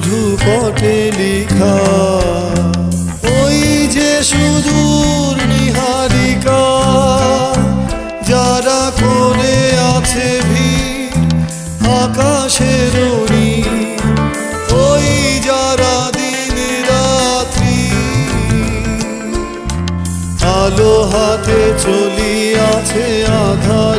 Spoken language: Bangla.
শুধু পটে লিখা। ওই যে সুদূর নিহারিকা, যারা করে আছে ভিড় আকাশের নীল। ওই যারা দিন রাত্রি আলো হাতে চলিয়াছে আধার